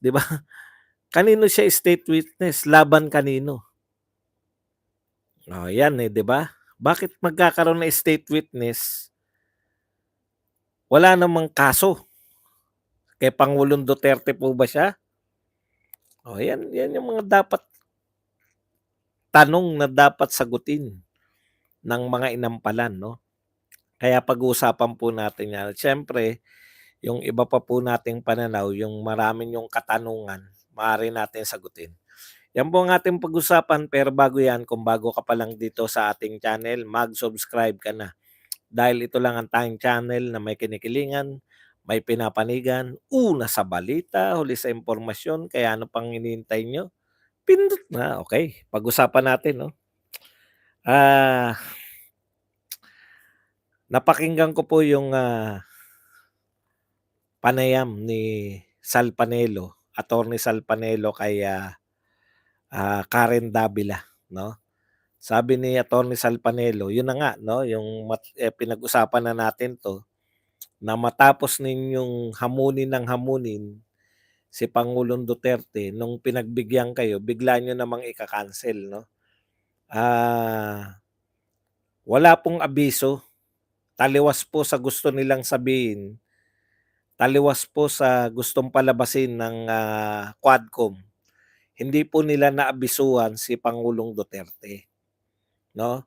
'di ba? Kanino siya state witness, laban kanino? Oh, 'yan, 'di ba? Bakit magkakaroon ng state witness, wala namang kaso, kay Pangulong Duterte po ba siya? Oh, 'yan yung mga dapat tanong na dapat sagutin ng mga inampalan 'no? Kaya pag-uusapan po natin 'yan at siyempre yung iba pa po nating pananaw, yung marami yung katanungan, maaari natin sagutin. Yan po ang ating pag-usapan pero bago yan, kung bago ka pa lang dito sa ating channel, mag-subscribe ka na. Dahil ito lang ang tanging channel na may kinikilingan, may pinapanigan, una sa balita, huli sa impormasyon, kaya ano pang hinihintay nyo? Pindot na, okay. Pag-usapan natin, no? Ah, napakinggan ko po yung panayam ni Sal Panelo, Attorney Sal Panelo kay Karen Davila, no? Sabi ni Attorney Sal Panelo, yun na nga, no, yung pinag-usapan na natin 'to, na matapos ninyong hamunin ng hamunin si Pangulong Duterte nung pinagbigyan kayo, bigla niyo namang ika-cancel, 'no? Ah, wala pong abiso, taliwas po sa gusto nilang sabihin, taliwas po sa gustong palabasin ng Quadcom. Hindi po nila naabisuhan si Pangulong Duterte, 'no?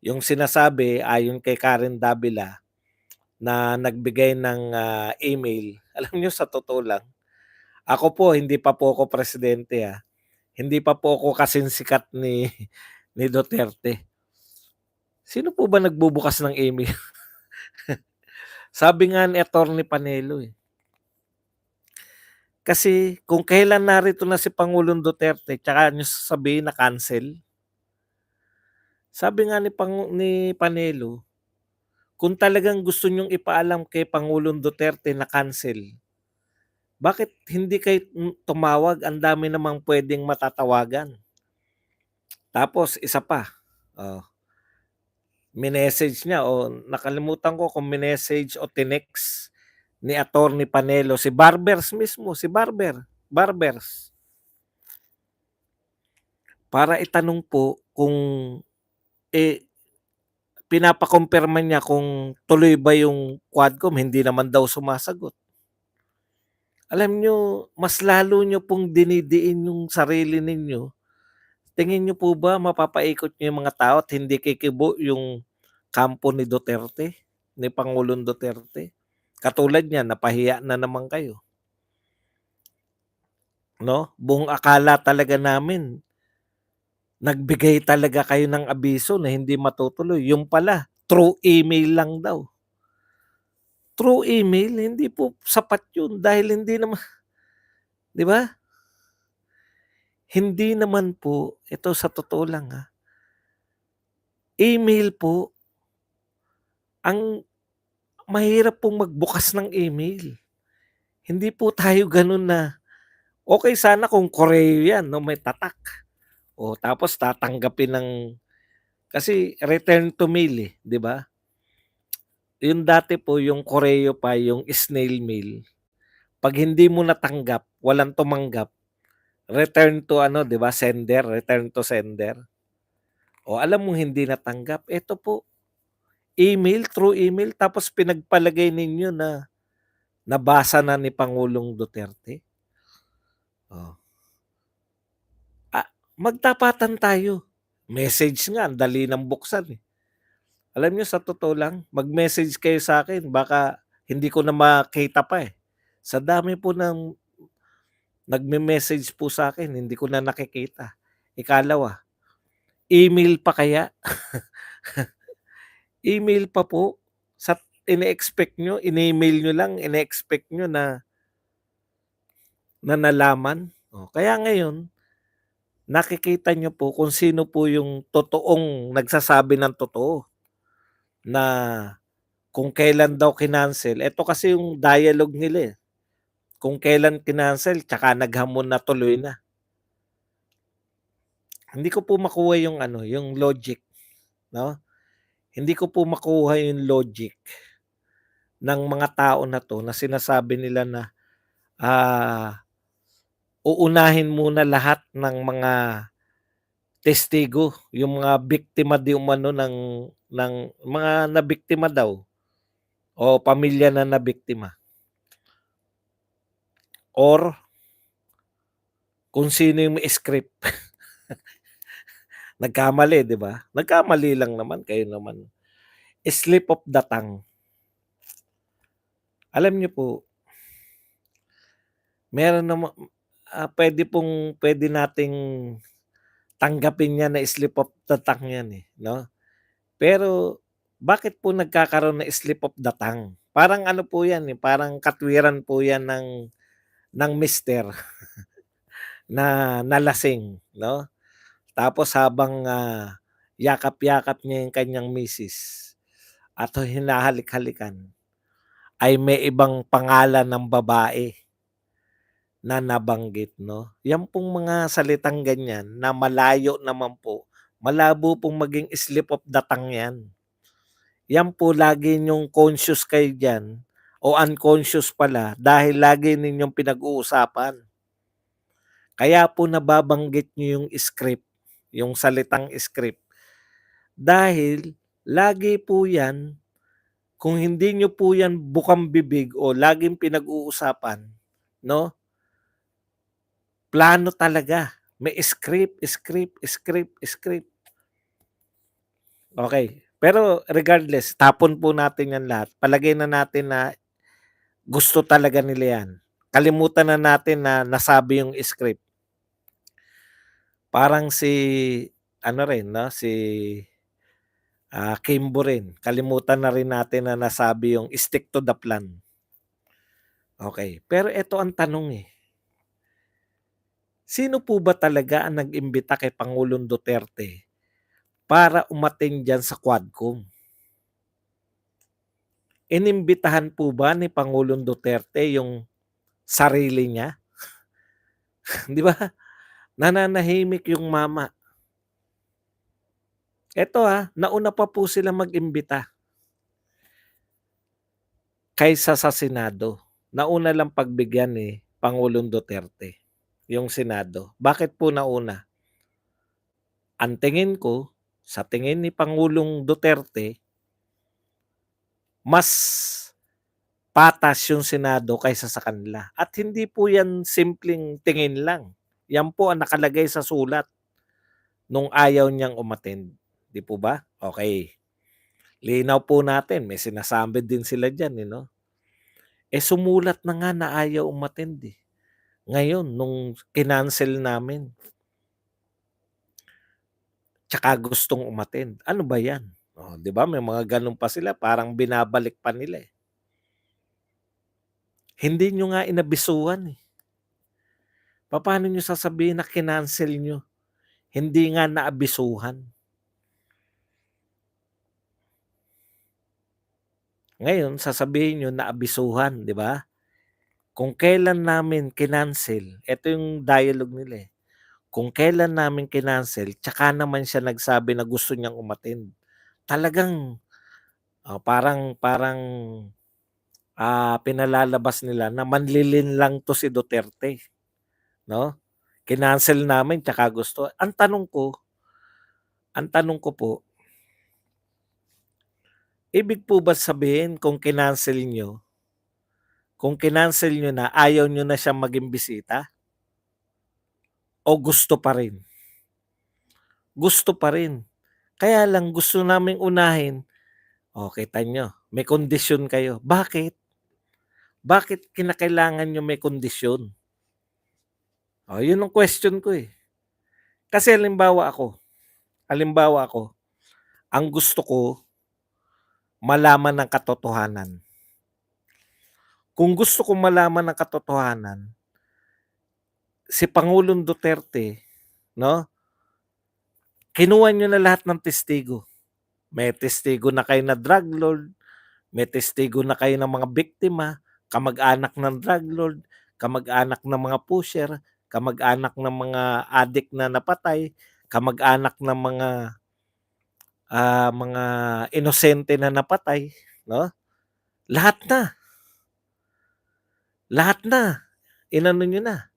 Yung sinasabi ayon kay Karen Davila na nagbigay ng email, alam niyo sa totoo lang, ako po hindi pa po ako presidente, hindi pa po ako kasing sikat ni ni Duterte. Sino po ba nagbubukas ng email? Sabi nga ni Attorney Panelo, kasi kung kailan narito na si Pangulong Duterte tsaka niyo sasabihin na cancel. Sabi nga ni Panelo, kung talagang gusto niyong ipaalam kay Pangulong Duterte na cancel, bakit hindi kayo tumawag? Ang dami namang puwedeng matatawagan. Tapos isa pa, oh, minessage niya o nakalimutan ko kung minessage o tinext ni Attorney Panelo si Barbers mismo, si Barbers, para itanong po kung, eh, pinapakumpirma niya kung tuloy ba yung Quadcom, hindi naman daw sumasagot. Alam niyo, mas lalo niyo pong dinidiin yung sarili ninyo. Tingin niyo po ba mapapaikot niyo yung mga tao at hindi kikibo yung kampo ni Duterte, ni Pangulong Duterte? Katulad niyan, napahiya na naman kayo, 'no? Buong akala talaga namin nagbigay talaga kayo ng abiso na hindi matutuloy, yung pala through email lang daw. Through email, hindi po sapat yun dahil hindi naman 'di ba? Hindi naman po, ito sa totoo lang, email po, ang mahirap pong magbukas ng email. Hindi po tayo gano'n na okey sana kung Koreo 'yan 'no, may tatak. O tapos tatanggapin ng kasi return to mail, 'di ba? Yung dati po yung Koreo pa, yung snail mail, 'pag hindi mo natanggap, walang tumanggap, return to ano, 'di ba, sender, return to sender. O alam mong hindi natanggap, eto po, email, through email tapos pinagpalagay ninyo na nabasa na ni Pangulong Duterte. Oh, magtapatan tayo. Message nga ang dali ng buksan, Alam niyo sa totoo lang, mag-message kayo sa akin baka hindi ko na makita pa, Sa dami po ng nagme-message po sa akin hindi ko na nakikita. Ikalawa, email pa kaya? Email pa po sa ine-expect niyo, ini-email niyo lang, ine-expect niyo na na nalaman. Oh, kaya ngayon, nakikita niyo po kung sino po yung totoong nagsasabi ng totoo na kung kailan daw kinancel. Ito kasi yung dialogue nila, kung kailan kinancel tsaka naghamon na tuloy na. Hindi ko po makuha yung ano, yung logic, 'no? Hindi ko po makuha yung logic ng mga tao na 'to na sinasabi nila na, ah, uunahin muna lahat ng mga testigo, yung mga biktima di umano ng mga nabiktima daw o pamilya na nabiktima or kung sino yung may script. Nagkamali, 'di ba? Nagkamali lang naman, kayo naman. Slip of the tongue. Alam niyo po, meron nama puwede nating tanggapin 'yan na slip of the tongue 'yan, eh, 'no? Pero bakit po nagkakaroon ng slip of the tongue? Parang ano po 'yan, eh, parang katwiran po 'yan ng mister na nalasing, 'no? Tapos habang, yakap-yakap niya yung kanyang misis at hinahalik-halikan, ay may ibang pangalan ng babae na nabanggit, 'no? Yan pong mga salitang ganyan na malayo naman po, malabo pong maging slip of the tongue yan. Yan po lagi niyong conscious kayo diyan o unconscious pala dahil lagi ninyong pinag-uusapan. Kaya po nababanggit niyo yung script, yung salitang script. Dahil lagi po yan, kung hindi niyo po yan bukang-bibig o laging pinag-uusapan, 'no, plano talaga. May script, script, script, script. Okey, pero regardless, tapon po natin yan lahat. Palagay na natin na gusto talaga nila yan. Kalimutan na natin na nasabi yung script. Parang si ano rin 'no, si Kimbo rin, kalimutan na rin natin na nasabi yung stick to the plan. Okey, pero eto ang tanong, eh, sino po ba talaga ang nag-imbita kay Pangulong Duterte para umattend diyan sa Quadcom? Inimbitahan po ba ni Pangulong Duterte yung sarili niya? 'Di ba, nananahimik yung mama. Eto, nauna pa po sila mag-imbita kaysa sa Senado. Nauna lang pagbigyan ni Pangulong Duterte, yung Senado. Bakit po nauna? Ang tingin ko, sa tingin ni Pangulong Duterte, mas patas yung Senado kaysa sa kanila. At hindi po yan simpleng tingin lang. Yan po ang nakalagay sa sulat nung ayaw niyang umattend. 'Di po ba? Okay. Linaw po natin, may sinasabi din sila diyan, eh, 'no? Eh, sumulat na nga na ayaw umattend, eh. Ngayon nung kinancel namin, tsaka gustong umattend. Ano ba 'yan? Oh, 'di ba may mga gano'n pa sila parang binabalik pa nila, eh. Hindi niyo nga inabisuhan, eh. Papaano niyo sasabihin na kinancel niyo, hindi nga naabisuhan? Ngayon sasabihin niyo naabisuhan, 'di ba? Kung kailan namin kinancel, eto yung dialogue nila, eh. Kung kailan namin kinancel, tsaka naman siya nagsabi na gusto niyang umattend. Talagang, parang parang, pinalalabas nila na manlilin lang 'to si Duterte, 'no? Kinancel namin tsaka gusto. Ang tanong ko po, ibig po ba sabihin kung kinancel niyo na ayaw niyo na siyang maging bisita o gusto pa rin? Gusto pa rin. Kaya lang gusto naming unahin, kita niyo may kondisyon kayo. Bakit? Bakit kinakailangan niyo may kondisyon? Yun ang question ko, eh. Kasi halimbawa ako, ang gusto ko malaman ng katotohanan. Kung gusto kong malaman ng katotohanan, si Pangulong Duterte, 'no, kinuha niyo na lahat ng testigo. May testigo na kayo na drug lord, may testigo na kayo ng mga biktima, kamag-anak ng drug lord, kamag-anak ng mga pusher, kamag-anak ng mga addict na napatay, kamag-anak ng mga inosente na napatay, 'no? Lahat na, lahat na, inano niyo na.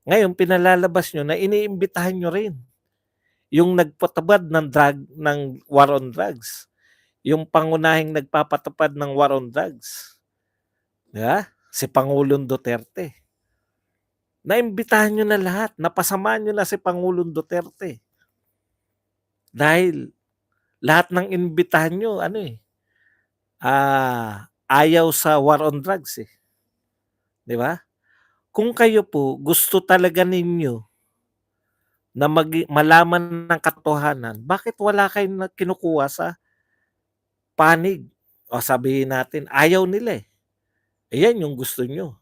Ngayon pinalalabas niyo na iniimbitahan niyo rin yung nagpatupad ng war on drugs, yung pangunahing nagpapatupad ng war on drugs, 'di ba? Si Pangulong Duterte. Naimbitahan niyo na lahat, napasamahan niyo na si Pangulong Duterte. Dahil lahat ng inimbitahan niyo ayaw sa war on drugs, 'di ba? Kung kayo po gusto talaga ninyo na malaman ng katotohanan, bakit wala kayong kinukuha sa panig? O sabihin natin, ayaw nila eh. Ayan yung gusto nyo.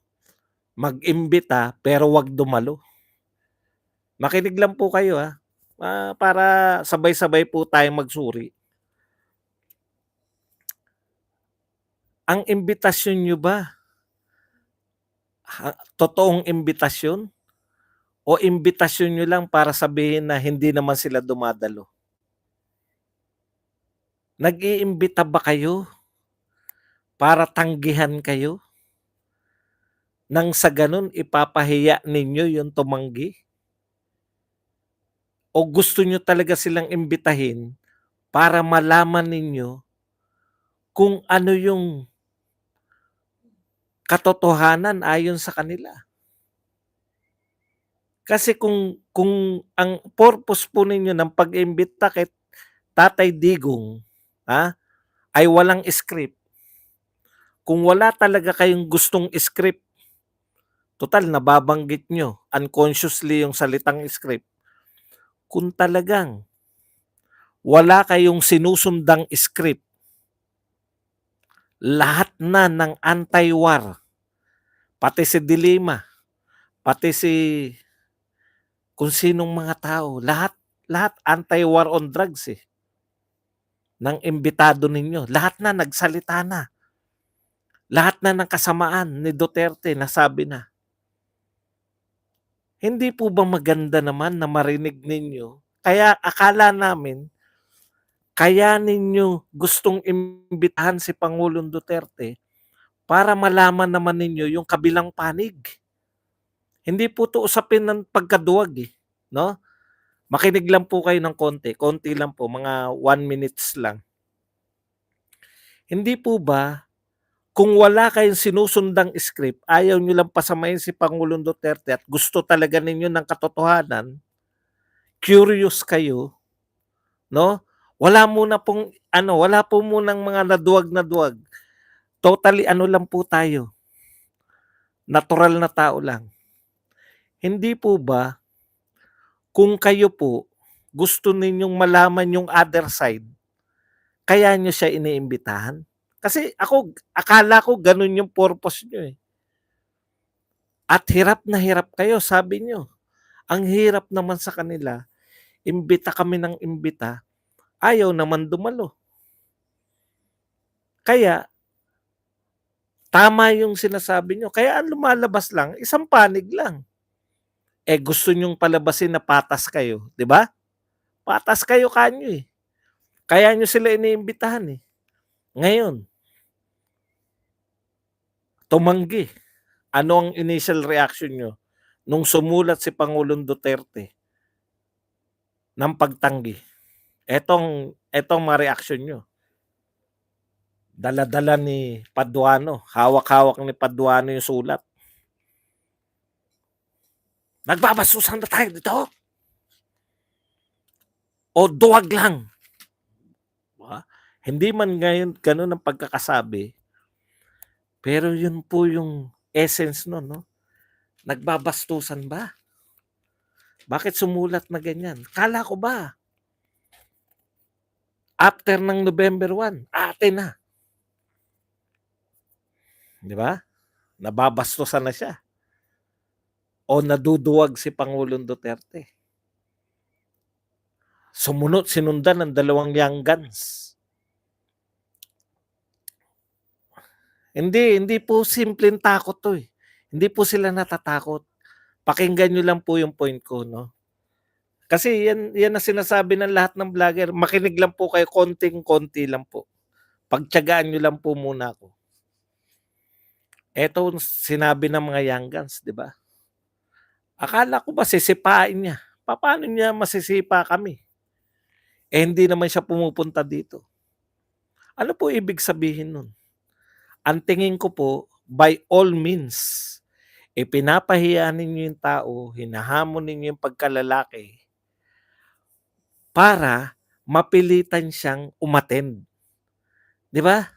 Mag-imbita pero wag dumalo. Makinig lang po kayo para sabay-sabay po tayong magsuri. Ang imbitasyon nyo ba, totoong imbitasyon? O imbitasyon nyo lang para sabihin na hindi naman sila dumadalo? Nag-iimbita ba kayo para tanggihan kayo? Nang sa ganun ipapahiya ninyo yung tumanggi? O gusto nyo talaga silang imbitahin para malaman ninyo kung ano yung katotohanan ayon sa kanila? Kasi kung ang purpose po ninyo ng pag-imbita kay Tatay Digong ay walang script, kung wala talaga kayong gustong script, total nababanggit nyo unconsciously yung salitang script, kung talagang wala kayong sinusundang script, lahat na ng anti-war, pati si Dilima, pati si kung sinong mga tao, lahat anti-war on drugs ng imbitado ninyo. Lahat na nagsalita na. Lahat na ng kasamaan ni Duterte nasabi na. Hindi po ba maganda naman na marinig ninyo? Kaya akala namin, kaya ninyo gustong imbitahan si Pangulong Duterte para malaman naman ninyo yung kabilang panig. Hindi po to usapin ng pagkaduwag no? Makinig lang po kayo ng konti lang po, mga 1 minutes lang. Hindi po ba, kung wala kayong sinusundang script, ayaw nyo lang pasamahin si Pangulong Duterte at gusto talaga ninyo ng katotohanan, curious kayo, no? Wala po munang mga naduwag na duwag. Totally lang po tayo. Natural na tao lang. Hindi po ba, kung kayo po, gusto ninyong malaman yung other side, kaya nyo siya iniimbitahan? Kasi akala ko ganun yung purpose nyo At hirap na hirap kayo, sabi nyo. Ang hirap naman sa kanila, imbita kami ng imbita, ayaw naman dumalo. Kaya, tama yung sinasabi nyo. Kaya ang lumalabas lang, isang panig lang. Gusto nyong palabasin na patas kayo, di ba? Patas kayo kanyo Kaya nyo sila iniimbitahan Ngayon, tumanggi. Ano ang initial reaction nyo nung sumulat si Pangulong Duterte ng pagtanggi? Etong mga reaksyon nyo. Dala-dala ni Paduano. Hawak-hawak ni Paduano yung sulat. Nagbabasusan na tayo dito? O duwag lang? Hindi man ngayon ganun ang pagkakasabi, pero yun po yung essence nun, no? Nagbabastusan ba? Bakit sumulat na ganyan? Kala ko ba, after ng November 1, ate na. Di ba? Nababastusan na siya. O naduduwag si Pangulong Duterte. Sinundan ng 2 young guns. Hindi po simpleng takot to Hindi po sila natatakot. Pakinggan nyo lang po yung point ko, no? Kasi yan na sinasabi ng lahat ng vlogger. Makinig lang po kayo, konting-konti lang po. Pagtiyagaan nyo lang po muna ako. Eto sinabi ng mga young guns, di ba? Akala ko ba sisipain niya, papaano niya masisipa kami, eh, hindi naman siya pumupunta dito. Ano po ibig sabihin nun? Ang tingin ko po, by all means, ipinapahiya ninyo yung tao, hinahamon ninyo yung pagkalalaki para mapilitan siyang umattend, 'di ba?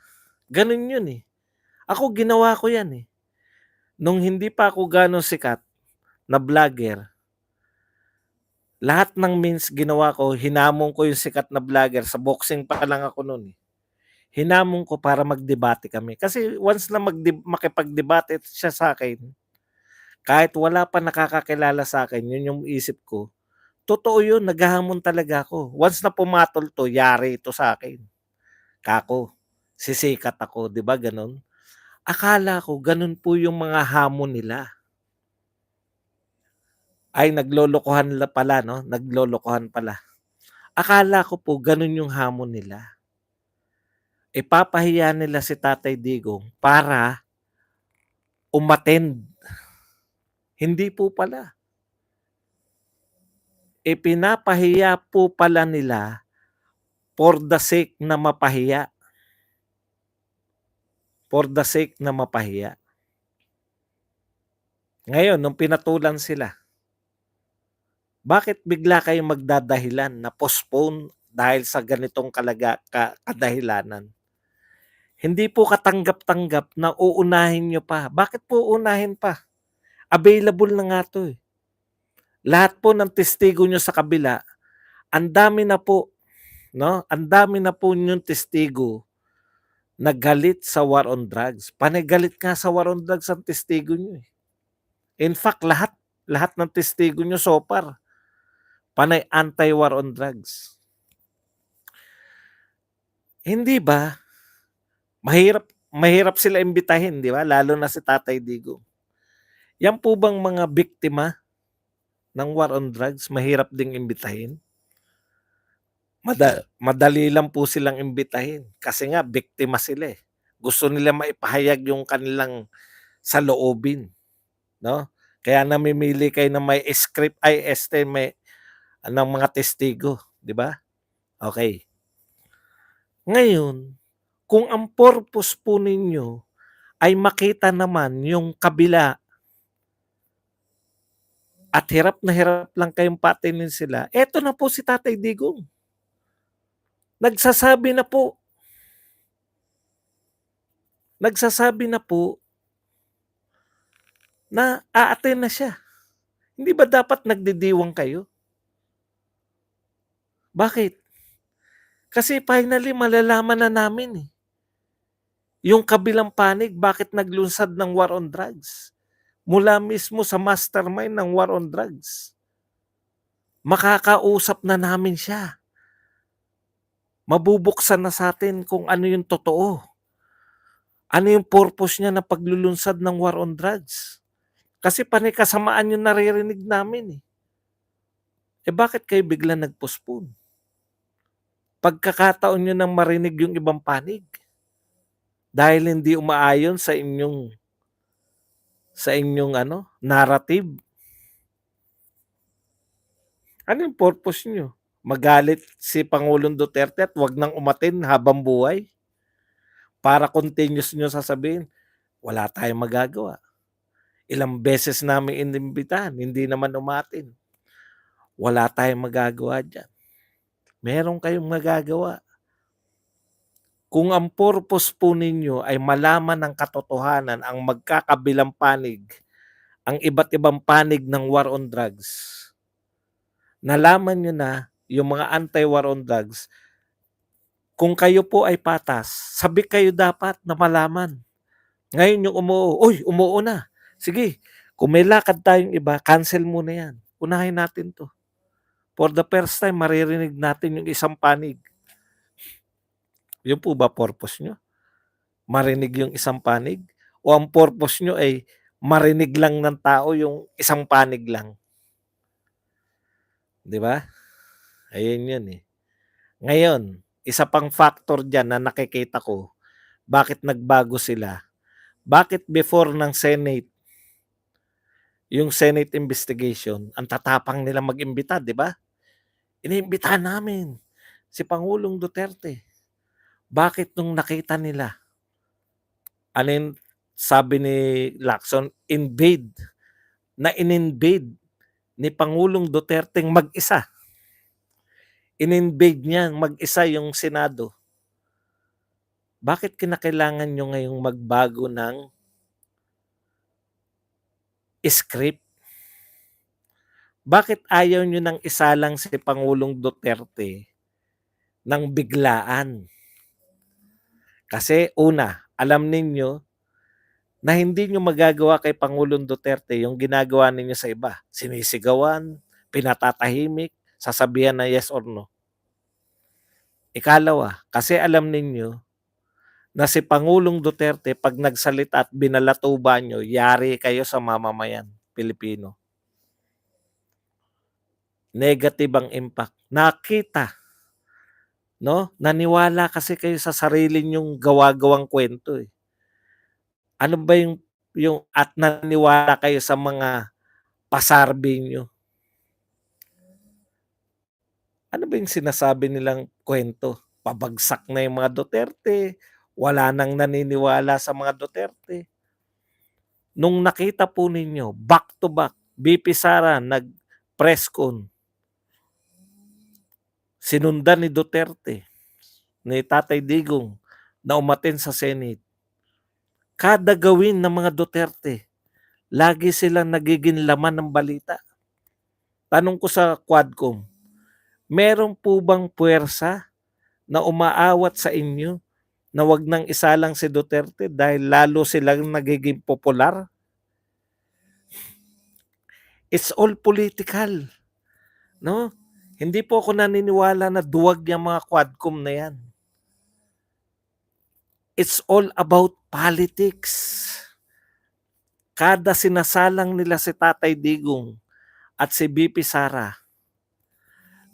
Gano'n 'yun, eh. Ako ginawa ko 'yan, eh. Nung hindi pa ako gaano sikat na vlogger, lahat ng means ginawa ko, hinamon ko yung sikat na vlogger, sa boxing pa lang ako no'n, eh. Hinamon ko para magdebate kami. Kasi once na makipagdebate siya sa'kin, kahit wala pa nakakakilala sa'kin, 'yun yung isip ko, totoo 'yun, naghahamon talaga ako. Once na pumatol 'to, yari ito sa'kin, kako, sisikat ako, 'di ba gano'n? Akala ko gano'n po yung mga hamon nila. Ay naglolokohan pala 'no, naglolokohan pala. Akala ko po gano'n yung hamon nila. Ipapahiya nila si Tatay Digong para umattend. Hindi po pala. Ipinapahiya po pala nila for the sake na mapahiya. For the sake na mapahiya. Ngayon nung pinatulan sila, bakit bigla kayong magdadahilan na postpone dahil sa ganitong kadahilanan? Hindi po katanggap-tanggap na uunahin niyo pa. Bakit po uunahin pa? Available na nga 'to, eh. Lahat po ng testigo niyo sa kabila, ang dami na po, 'no, ang dami na po niyong testigo na galit sa war on drugs. Panay galit nga sa war on drugs ang testigo niyo, eh. In fact, lahat ng testigo niyo so far, panay anti-war on drugs. Hindi ba mahirap mahirap sila imbitahin, 'di ba, lalo na si Tatay Digong. Yan po bang mga biktima ng war on drugs mahirap ding imbitahin? Madali lang po silang imbitahin kasi nga biktima sila, eh. Gusto nila maipahayag yung kanilang saloobin, 'no? Kaya namimili kayo ng may script may ng mga testigo, 'di ba? Okay. Ngayon, kung ang purpose po ninyo ay makita naman yung kabila at hirap na hirap lang kayong paatinin sila, eto na po si Tatay Digong. Nagsasabi na po nagsasabi na po na a-attend na siya. Hindi ba dapat nagdidiwang kayo? Bakit? Kasi finally malalaman na namin, eh, yung kabilang panig bakit naglunsad ng war on drugs. Mula mismo sa mastermind ng war on drugs. Makakausap na namin siya. Mabubuksan na sa'tin kung ano yung totoo. Ano yung purpose niya na paglulunsad ng war on drugs. Kasi panay kasamaan yung naririnig namin, eh. Eh, bakit kayo biglang nag-postpone? Pagkakataon niyo nang marinig yung ibang panig. Dahil hindi umaayon sa inyong ano, narrative. Ano yung purpose niyo? Magalit si Pangulong Duterte at wag nang umattend habang buhay? Para continuous niyo sasabihin, wala tayong magagawa. Ilang beses namin inimbitahan, hindi naman umattend. Wala tayong magagawa diyan. Meron kayong magagawa. Kung ang purpose po ninyo ay malaman ng katotohanan ang magkakabilang panig, ang iba't ibang panig ng war on drugs, nalaman niyo na yung mga anti-war on drugs, kung kayo po ay patas, sabik kayo dapat na malaman. Ngayon yung umuo na. Sige, kung may lakad tayong iba, cancel muna yan. Unahin natin 'to. For the first time, maririnig natin yung isang panig. Yun po ba purpose niyo? Marinig yung isang panig? O ang purpose niyo ay marinig lang ng tao yung isang panig lang? 'Di ba? Ayun yun, eh. Ngayon, isa pang factor diyan na nakikita ko, bakit nagbago sila. Bakit before ng Senate, yung Senate investigation, ang tatapang nila mag-imbita, 'di ba? Iniimbitahan namin si Pangulong Duterte. Bakit nung nakita nila, ano yung sabi ni Lacson, in-invade ni Pangulong Duterte mag-isa. In-invade niya mag-isa yung Senado. Bakit kinakailangan nyo ngayong magbago ng script? Bakit ayaw nyo nang isalang si Pangulong Duterte ng biglaan? Kasi una, alam ninyo na hindi nyo magagawa kay Pangulong Duterte yung ginagawa ninyo sa iba. Sinisigawan, pinatatahimik, sasabihan na yes or no. Ikalawa, kasi alam ninyo na si Pangulong Duterte pag nagsalita at binalatuba nyo, yari kayo sa mamamayan Pilipino. Negative ang impact. Nakita, no? Naniwala kasi kayo sa sarili nyong gawa-gawang kwento eh. Ano ba yung at naniwala kayo sa mga pasarbi nyo? Ano ba yung sinasabi nilang kwento? Pabagsak na yung mga Duterte, wala nang naniniwala sa mga Duterte. Nung nakita po ninyo, back to back, BP Sara nag-press con, sinundan ni Duterte, ni Tatay Digong, na umaten sa Senate. Kada gawin ng mga Duterte, lagi silang nagiging laman ng balita. Tanong ko sa Quadcom, meron po bang puwersa na umaawat sa inyo na wag nang isalang si Duterte dahil lalo silang nagiging popular? It's all political, no? Hindi po ako naniniwala na duwag yung mga Quadcom na yan. It's all about politics. Kada sinasalang nila si Tatay Digong at si BP Sara,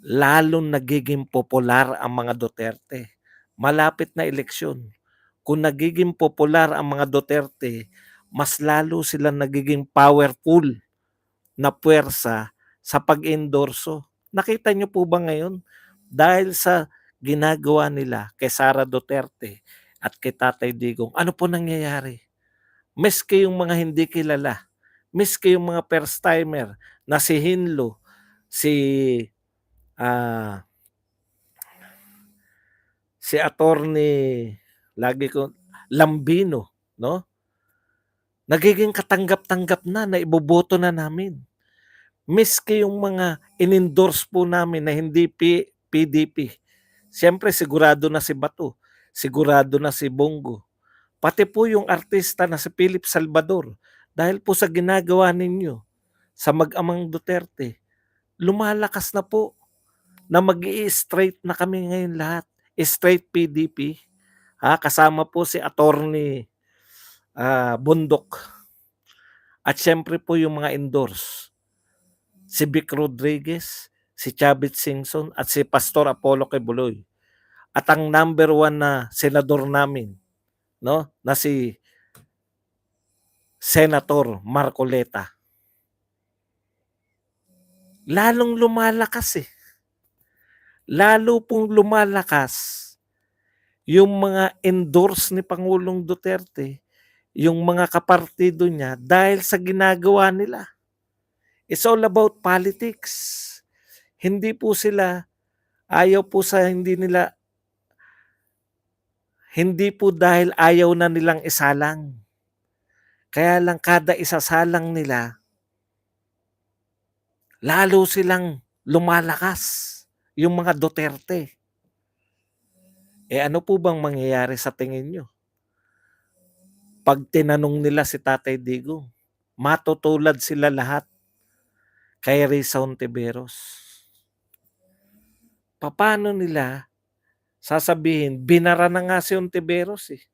lalong nagiging popular ang mga Duterte. Malapit na eleksyon. Kung nagiging popular ang mga Duterte, mas lalo silang nagiging powerful na puwersa sa pag-endorso. Nakita niyo po ba ngayon? Dahil sa ginagawa nila kay Sara Duterte at kay Tatay Digong, ano po nangyayari? Miski yung mga hindi kilala, miski yung mga first timer na si Hinlo, si ah, si attorney lagi ko Lambino, no? Nagiging katanggap-tanggap na iboboto na namin. Miski yung mga in-endorse po namin na hindi PDP. Siyempre sigurado na si Bato, sigurado na si Bongo. Pati po yung artista na si Philip Salvador, dahil po sa ginagawa ninyo sa mag-amang Duterte, lumalakas na po na mag-i-straight na kami ngayon lahat. Straight PDP. Kasama po si Attorney Bundok. At syempre po yung mga endorse. Si Vic Rodriguez, si Chavit Singson, at si Pastor Apollo Quebuloy. At ang number 1 na senador namin, no, na si Senator Marcoleta. Lalong lumalakas eh. Lalo pong lumalakas yung mga endorse ni Pangulong Duterte, yung mga kapartido niya dahil sa ginagawa nila. It's all about politics. Hindi po sila, ayaw po sa hindi po dahil ayaw na nilang isalang. Kaya lang kada isasalang nila, lalo silang lumalakas yung mga Duterte. Ano po bang mangyayari sa tingin nyo? Pag tinanong nila si Tatay Digong, matutulad sila lahat kay Risa Hontiveros. Paano nila sasabihin, binara na nga si Hontiveros eh.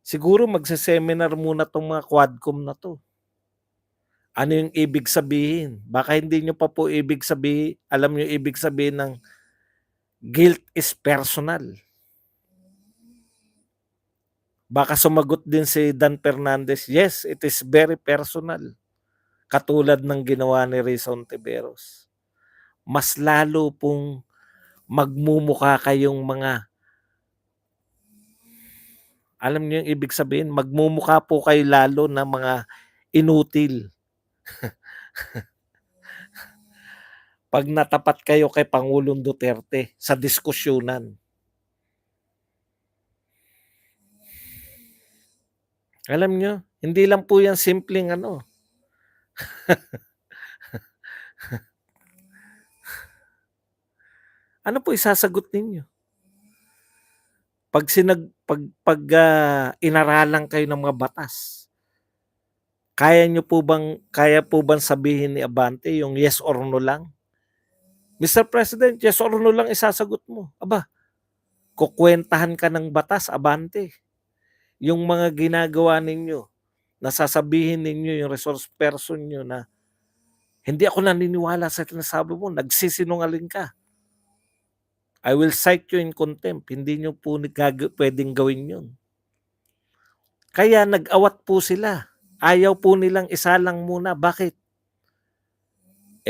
Siguro magse-seminar muna tong mga Quadcom na to. Ano yung ibig sabihin? Baka hindi nyo pa po alam nyo ibig sabihin ng guilt is personal. Baka sumagot din si Dan Fernandez, yes, it is very personal. katulad ng ginawa ni Risa Hontiveros. Mas lalo pong magmumukha kayong mga, alam niyo yung ibig sabihin, magmumukha po kayo lalo na mga inutil. Pag natapat kayo kay Pangulong Duterte sa diskusyonan. Alam niyo, hindi lang po yan simpleng ano. Ano po isasagot ninyo? Pag inaralan kayo ng mga batas, kaya po bang sabihin ni Abante yung yes or no lang? Mr. President, yes or no lang isasagot mo. Aba, kukwentahan ka ng batas, Abante. Yung mga ginagawa ninyo, nasasabihin ninyo yung resource person nyo na hindi ako naniniwala sa sinasabi mo, nagsisinungaling ka. I will cite you in contempt. Hindi nyo po pwedeng gawin yun. Kaya nag-awat po sila. Ayaw po nilang isalang muna. Bakit?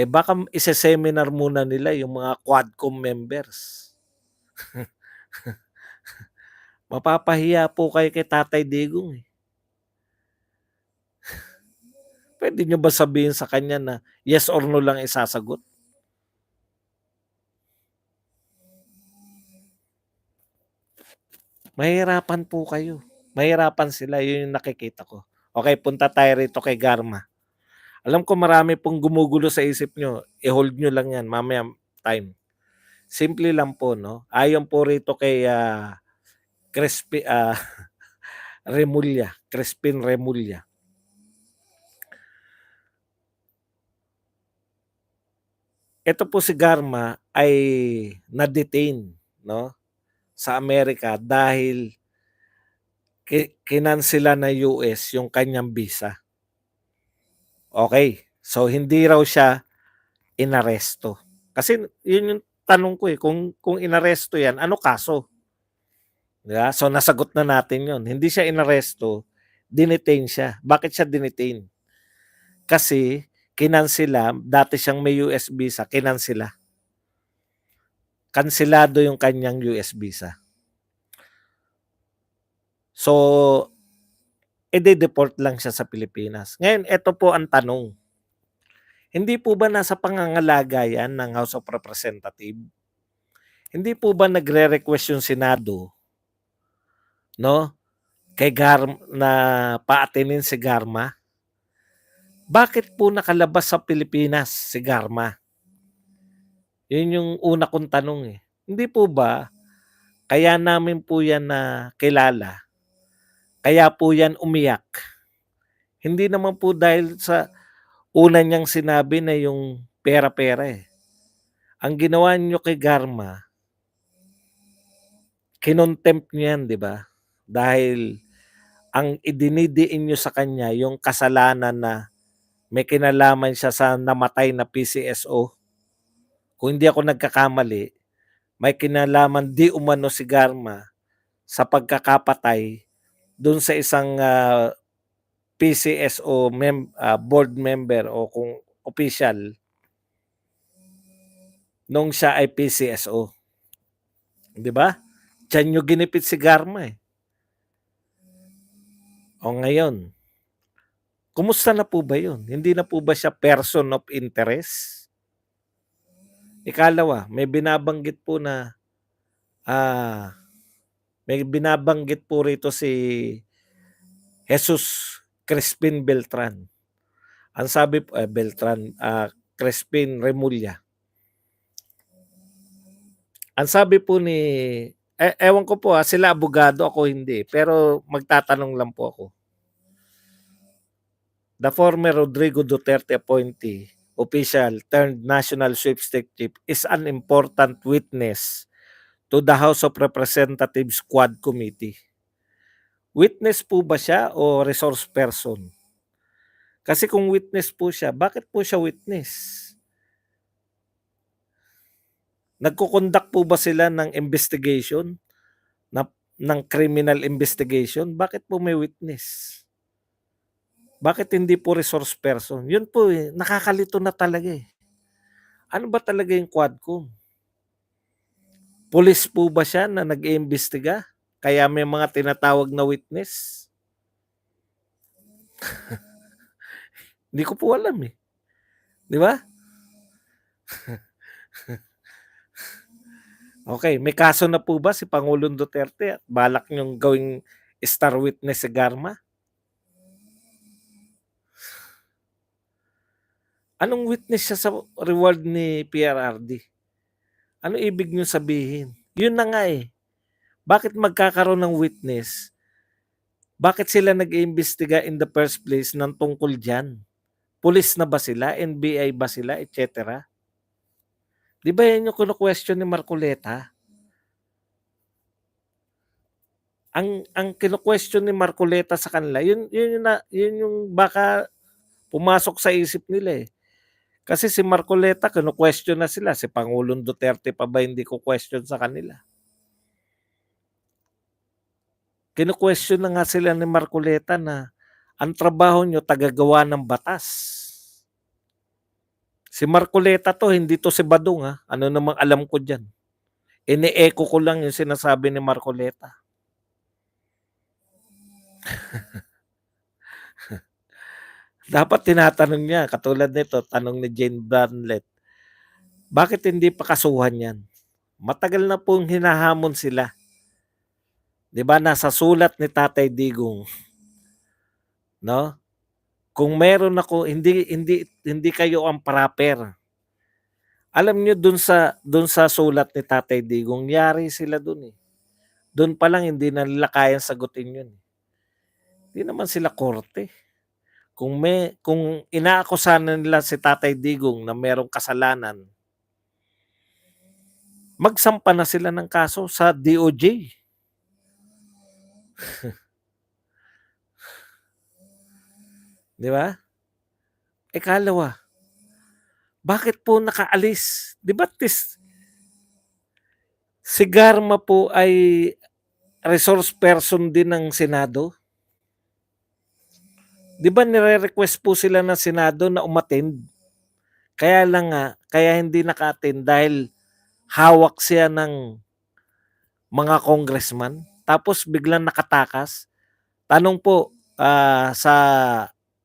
Baka isa-seminar muna nila yung mga Quadcom members. Mapapahiya po kayo kay Tatay Digong. Pwede nyo ba sabihin sa kanya na yes or no lang isasagot? Mahirapan po kayo. Mahirapan sila. Yun yung nakikita ko. Okay, punta tayo rito kay Garma. Alam ko marami pong gumugulo sa isip nyo. I-hold nyo lang yan. Mamaya time. Simple lang po, no? Ayon po rito kay Crispin Remulla. Ito po si Garma ay na-detain, no, sa Amerika dahil kinansela na US yung kanyang visa. Okay, so hindi raw siya inaresto. Kasi yun yung tanong ko kung inaresto yan, ano kaso? Diba? So nasagot na natin yun. Hindi siya inaresto, dinetain siya. Bakit siya dinetain? Kasi kinansela, dati siyang may US visa, kinansela. Kansilado yung kanyang US visa. So, ide-deport lang siya sa Pilipinas. Ngayon, ito po ang tanong. Hindi po ba nasa pangangalaga yan ng House of Representatives? Hindi po ba nagre-request yung Senado, no, kay Garma na paatinin si Garma? Bakit po nakalabas sa Pilipinas si Garma? Yun yung una kong tanong. Hindi po ba kaya namin po yan na kilala? Kaya po yan umiyak. Hindi naman po dahil sa una niyang sinabi na yung pera-pera Ang ginawa niyo kay Garma, kinontempt niyo yan, di ba? Dahil ang idinidiin niyo sa kanya yung kasalanan na may kinalaman siya sa namatay na PCSO. Kung hindi ako nagkakamali, may kinalaman di umano si Garma sa pagkakapatay doon sa isang PCSO board member o kung official nung siya ay PCSO. Di ba? Diyan nyo ginipit si Garma O ngayon, kumusta na po ba yun? Hindi na po ba siya person of interest? Ikalawa, may binabanggit po na may binabanggit po rito si Jesus Crispin Beltran. Ang sabi po, Crispin Remulla. Ang sabi po ni, ewan ko po sila abogado, ako hindi. Pero magtatanong lang po ako. The former Rodrigo Duterte appointee, official turned national sweepstakes chief is an important witness to the House of Representatives Quad Committee. Witness po ba siya o resource person? Kasi kung witness po siya, bakit po siya witness? Nagko-conduct po ba sila ng investigation? Ng criminal investigation? Bakit po may witness? Bakit hindi po resource person? Yun po, eh, nakakalito na talaga, eh. Ano ba talaga yung Quadcom? Pulis po ba siya na nag-iimbestiga? Kaya may mga tinatawag na witness? Hindi ko po alam, eh. 'Di ba? Okay, may kaso na po ba si Pangulong Duterte at balak niyong gawing star witness si Garma? Anong witness siya sa reward ni PRRD? Ano ibig niyong sabihin? Yun na nga, eh. Bakit magkakaroon ng witness? Bakit sila nag-iimbestiga in the first place ng tungkol diyan? Pulis na ba sila? NBI ba sila? Etcetera. 'Di ba yan yung kino-question ni Marcoleta? Ang kino-question ni Marcoleta sa kanila, yun yung baka pumasok sa isip nila, eh. Kasi si Marcoleta kino-question na sila, si Pangulong Duterte pa ba hindi ko-question sa kanila? Kino-question na nga sila ni Marcoleta na ang trabaho niyo tagagawa ng batas. Si Marcoleta 'to, hindi 'to si Badong, ano namang alam ko diyan. Ine-echo ko lang yung sinasabi ni Marcoleta. Dapat tinatanong niya katulad nito, tanong ni Jane Barnlett, bakit hindi pa kasuhan 'yan? Matagal na pong hinahamon sila. 'Di ba nasa sulat ni Tatay Digong, 'no? Kung meron ako, hindi kayo ang proper. Alam niyo dun sa sulat ni Tatay Digong, yari sila dun, eh. Dun pa lang hindi na nila kayang sagutin yun, eh. Hindi naman sila korte. Kung inaakusahan nila si Tatay Digong na merong kasalanan, magsampa na sila ng kaso sa DOJ. 'Di ba? Ikalawa, bakit po nakaalis? 'Di ba si Garma po ay resource person din ng Senado? 'Di ba nire-request po sila ng Senado na umattend? Kaya lang nga, kaya hindi naka-attend dahil hawak siya ng mga congressman, tapos biglang nakatakas. Tanong po, sa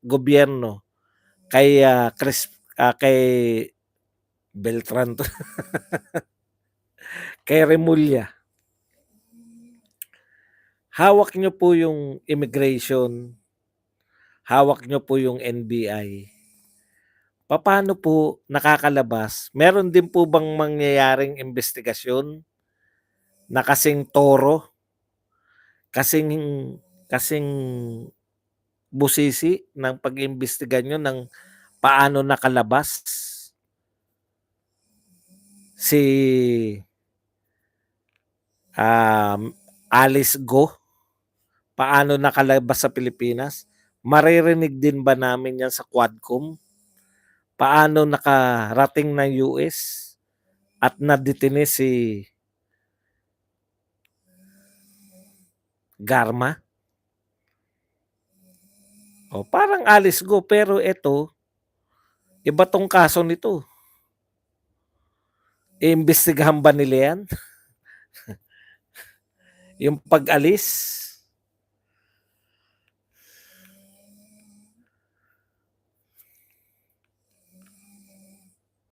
gobyerno kay Beltran 'to, kay Remulla, hawak niyo po yung immigration, hawak niyo po yung NBI. Papaano po nakakalabas? Meron din po bang mangyayaring investigasyon na kasing toro, kasing kasing busisi ng pag-iimbestiga niyo ng paano nakalabas si, Alice Go? Paano nakalabas sa Pilipinas? Maririnig din ba namin 'yan sa Quadcom? Paano nakarating ng US at nadetine si Garma? O parang Alice Go, pero eto, iba 'tong kaso nito. Iimbestigahan ba nila 'yan? Yung pag-alis?